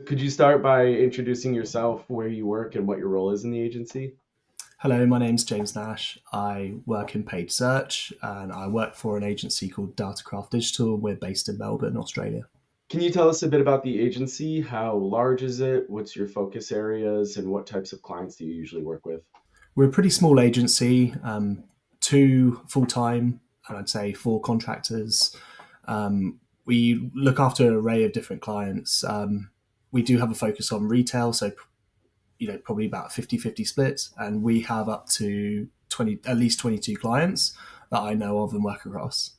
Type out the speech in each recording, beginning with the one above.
Could you start by introducing yourself, where you work, and what your role is in the agency? Hello, my name's James Nash. I work in paid search and I work for an agency called DataCraft Digital. We're based in Melbourne, Australia. Can you tell us a bit about the agency? How large is it? What's your focus areas, and what types of clients do you usually work with? We're a pretty small agency, two full time, and I'd say four contractors. We look after an array of different clients. We do have a focus on retail, so probably about 50-50 split, and we have up to 20, at least 22 clients that I know of and work across.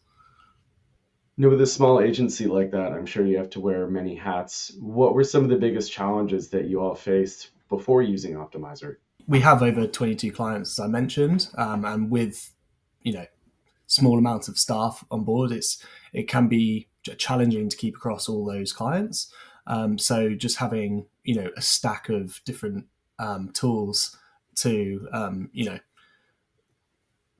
With a small agency like that, I'm sure you have to wear many hats. What were some of the biggest challenges that you all faced before using Optmyzr? We have over 22 clients, as I mentioned, and with you know small amounts of staff on board, it can be challenging to keep across all those clients. So just having a stack of different tools to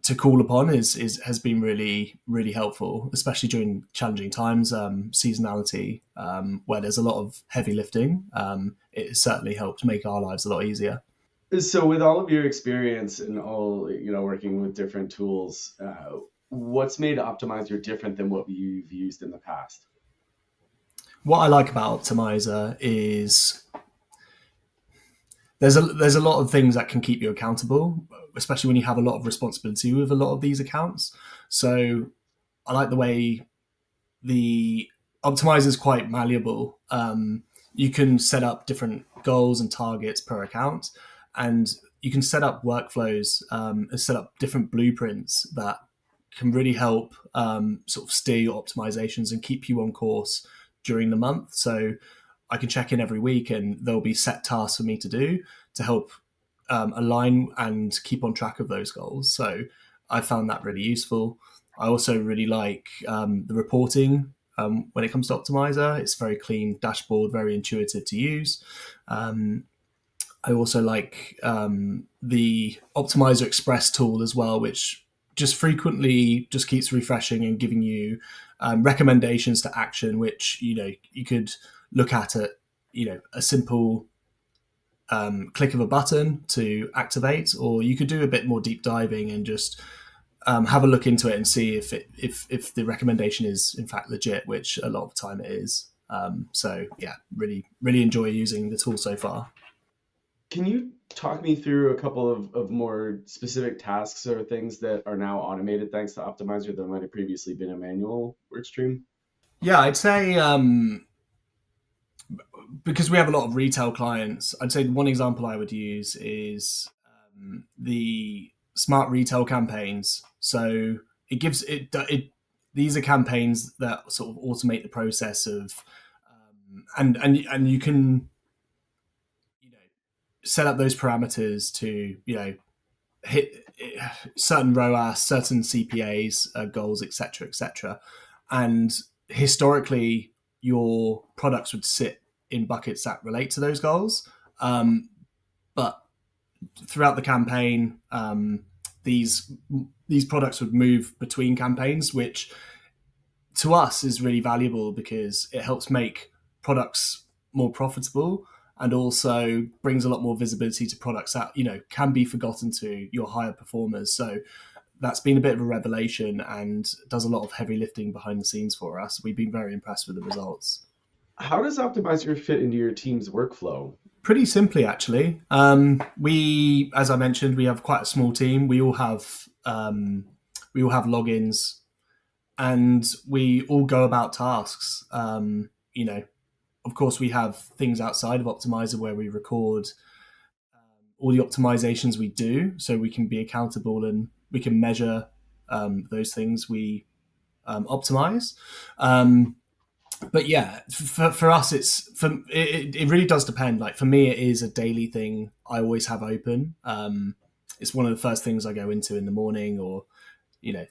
to call upon is has been really helpful, especially during challenging times, seasonality, where there's a lot of heavy lifting. It certainly helped make our lives a lot easier. So, with all of your experience and all working with different tools, what's made Optmyzr different than what you've used in the past? What I like about Optmyzr is there's a lot of things that can keep you accountable, especially when you have a lot of responsibility with a lot of these accounts. So I like the way the Optmyzr is quite malleable. You can set up different goals and targets per account, and you can set up workflows and set up different blueprints that can really help sort of steer your optimizations and keep you on course during the month. So I can check in every week, and there'll be set tasks for me to do to help align and keep on track of those goals. So I found that really useful. I also really like the reporting when it comes to Optmyzr. It's very clean dashboard, very intuitive to use. I also like the Optmyzr Express tool as well, which just frequently just keeps refreshing and giving you recommendations to action, which you could look at a simple click of a button to activate, or you could do a bit more deep diving and just have a look into it and see if the recommendation is in fact legit, which a lot of the time it is. So yeah, really enjoy using the tool so far. Can you talk me through a couple of more specific tasks or things that are now automated thanks to Optmyzr that might have previously been a manual work stream? Yeah, I'd say because we have a lot of retail clients, I'd say one example I would use is the smart retail campaigns. So it these are campaigns that sort of automate the process of and you can set up those parameters to hit certain ROAS, certain CPAs, goals, etc., etc. And historically, your products would sit in buckets that relate to those goals. But throughout the campaign, these these products would move between campaigns, which to us is really valuable because it helps make products more profitable and also brings a lot more visibility to products that can be forgotten to your higher performers. So that's been a bit of a revelation and does a lot of heavy lifting behind the scenes for us. We've been very impressed with the results. How does Optmyzr fit into your team's workflow? Pretty simply, actually. As I mentioned, we have quite a small team. We all have logins, and we all go about tasks. Of course, we have things outside of Optmyzr where we record all the optimizations we do, so we can be accountable and we can measure those things we optimize. But yeah, for us, it really does depend. Like for me, it is a daily thing. I always have open. It's one of the first things I go into in the morning, or you know,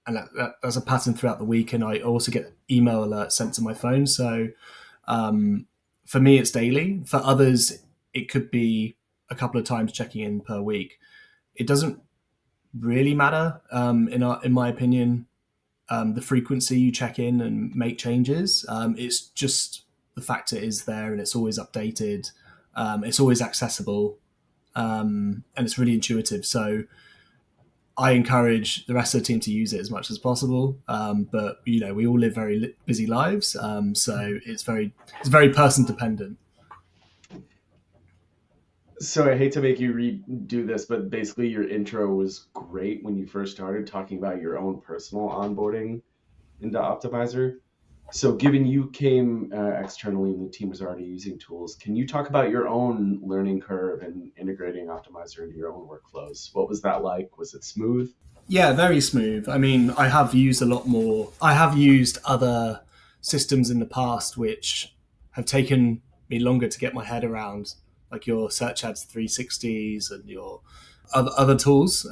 and that's a pattern throughout the week. And I also get email alerts sent to my phone. So for me, it's daily. For others, it could be a couple of times checking in per week. It doesn't really matter in my opinion. the frequency you check in and make changes. It's just the fact it is there and it's always updated. It's always accessible, and it's really intuitive. So I encourage the rest of the team to use it as much as possible. But we all live very busy lives, so it's very person dependent. So I hate to make you redo this, but basically your intro was great when you first started talking about your own personal onboarding into Optmyzr. So given you came externally and the team was already using tools, can you talk about your own learning curve and integrating Optmyzr into your own workflows? What was that like? Was it smooth? Yeah, very smooth. I mean, I have used a lot more. I have used other systems in the past which have taken me longer to get my head around, like your Search Ads 360s and your other tools,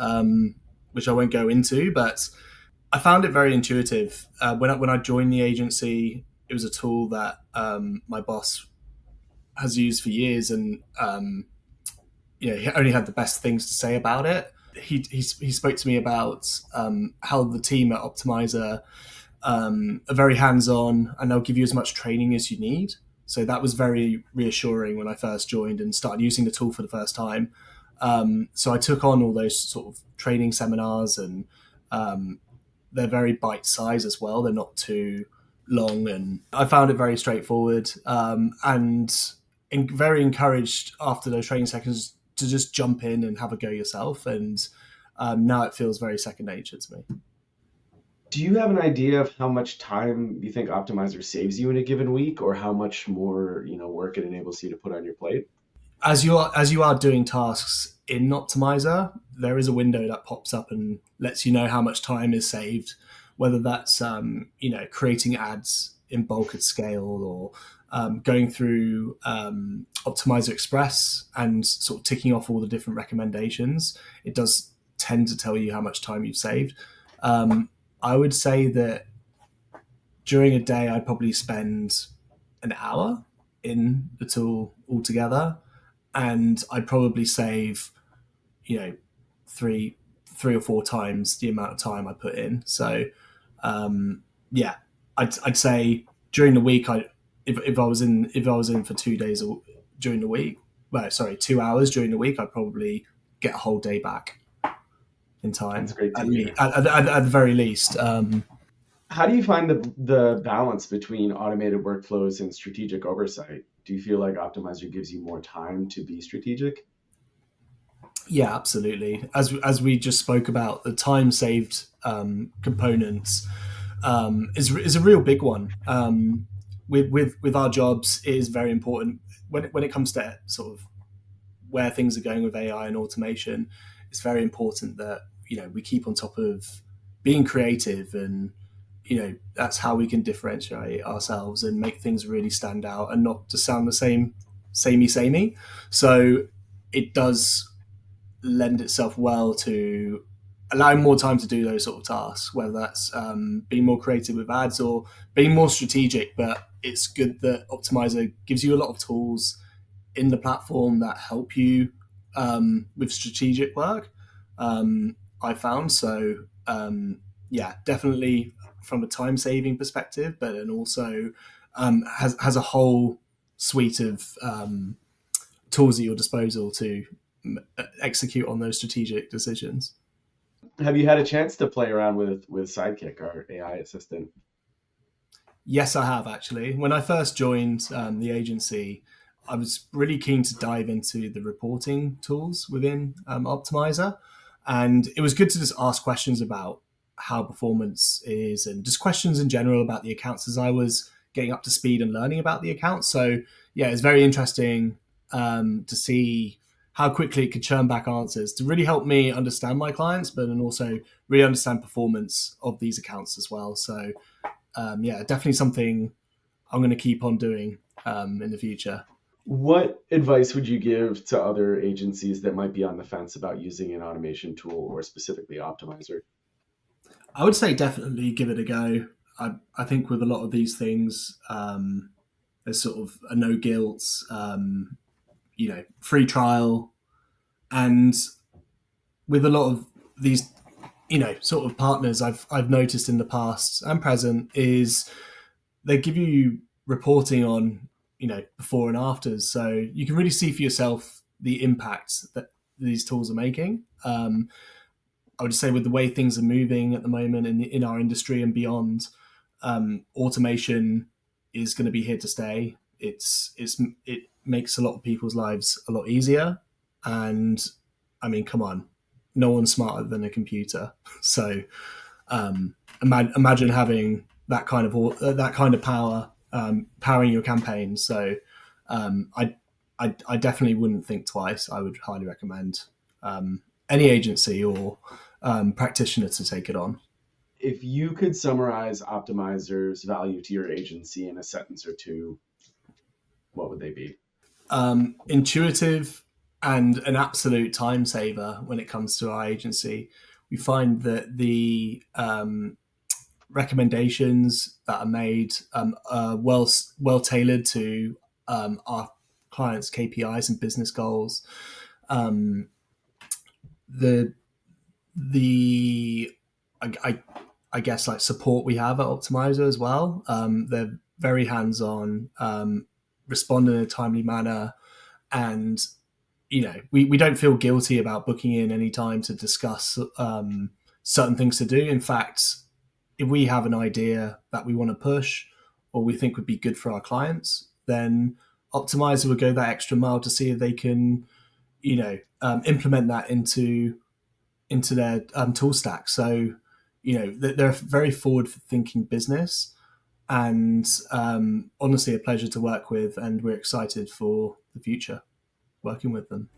which I won't go into. But I found it very intuitive. When I joined the agency, it was a tool that my boss has used for years, and he only had the best things to say about it. He spoke to me about how the team at Optmyzr are very hands-on, and they'll give you as much training as you need. So that was very reassuring when I first joined and started using the tool for the first time. So I took on all those sort of training seminars, and they're very bite-sized as well. They're not too long, and I found it very straightforward, and very encouraged after those training sessions to just jump in and have a go yourself. And now it feels very second nature to me. Do you have an idea of how much time you think Optmyzr saves you in a given week, or how much more work it enables you to put on your plate? As you are doing tasks in Optmyzr, there is a window that pops up and lets you know how much time is saved, whether that's creating ads in bulk at scale, or going through Optmyzr Express and sort of ticking off all the different recommendations. It does tend to tell you how much time you've saved. I would say that during a day, I'd probably spend an hour in the tool altogether, and I'd probably save, three or four times the amount of time I put in. So, yeah, I'd say during the week, if I was in for 2 days during the week, 2 hours during the week, I'd probably get a whole day back in time. That's great to hear. At the very least. How do you find the balance between automated workflows and strategic oversight? Do you feel like Optmyzr gives you more time to be strategic? Yeah, absolutely. As we just spoke about, the time saved components is a real big one. With our jobs, it is very important when it comes to sort of where things are going with AI and automation. It's very important that we keep on top of being creative, and that's how we can differentiate ourselves and make things really stand out and not just sound the samey. So it does lend itself well to allowing more time to do those sort of tasks, whether that's being more creative with ads or being more strategic. But it's good that Optmyzr gives you a lot of tools in the platform that help you with strategic work. I found so. Yeah, definitely from a time saving perspective, but then also has a whole suite of tools at your disposal to execute on those strategic decisions. Have you had a chance to play around with Sidekick, our AI assistant? Yes, I have actually. When I first joined the agency, I was really keen to dive into the reporting tools within Optmyzr. And it was good to just ask questions about how performance is, and just questions in general about the accounts as I was getting up to speed and learning about the accounts. So yeah, it's very interesting to see how quickly it could churn back answers to really help me understand my clients, but then also really understand performance of these accounts as well. So yeah, definitely something I'm going to keep on doing in the future. What advice would you give to other agencies that might be on the fence about using an automation tool, or specifically Optmyzr? I would say definitely give it a go. I think with a lot of these things, there's sort of a no guilt, free trial, and with a lot of these sort of partners I've noticed in the past and present is they give you reporting on, before and afters, so you can really see for yourself the impact that these tools are making. I would say with the way things are moving at the moment in our industry and beyond, automation is going to be here to stay. It makes a lot of people's lives a lot easier, and I mean, come on, no one's smarter than a computer. So imagine having that kind of power powering your campaign. So I definitely wouldn't think twice. I would highly recommend any agency or practitioner to take it on. If you could summarize Optmyzr's value to your agency in a sentence or two, what would they be? Intuitive and an absolute time saver when it comes to our agency. We find that the recommendations that are made are well tailored to our clients' KPIs and business goals. Um, the the I guess like support we have at Optmyzr as well. They're very hands on, respond in a timely manner, and we don't feel guilty about booking in any time to discuss certain things to do. In fact, if we have an idea that we want to push or we think would be good for our clients, then Optmyzr would go that extra mile to see if they can, implement that into their tool stack. So, they're a very forward-thinking business, and honestly, a pleasure to work with, and we're excited for the future working with them.